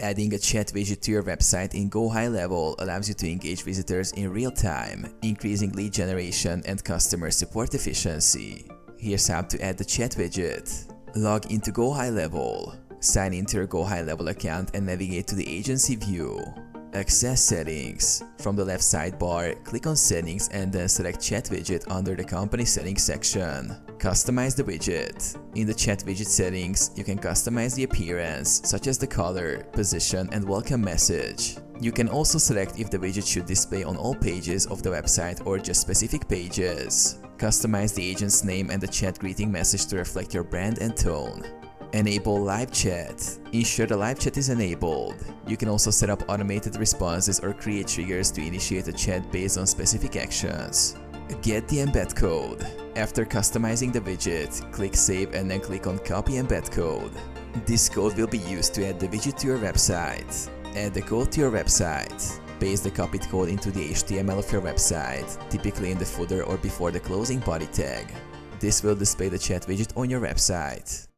Adding a chat widget to your website in GoHighLevel allows you to engage visitors in real time, increasing lead generation and customer support efficiency. Here's how to add the chat widget. Log into GoHighLevel. Sign into your GoHighLevel account and navigate to the agency view. Access settings. From the left sidebar, click on settings and then select chat widget under the company settings section. Customize the widget. In the chat widget settings, you can customize the appearance, such as the color, position, and welcome message. You can also select if the widget should display on all pages of the website or just specific pages. Customize the agent's name and the chat greeting message to reflect your brand and tone. Enable live chat. Ensure the live chat is enabled. You can also set up automated responses or create triggers to initiate a chat based on specific actions. Get the embed code. After customizing the widget, click Save and then click on Copy Embed Code. This code will be used to add the widget to your website. Add the code to your website. Paste the copied code into the HTML of your website, typically in the footer or before the closing body tag. This will display the chat widget on your website.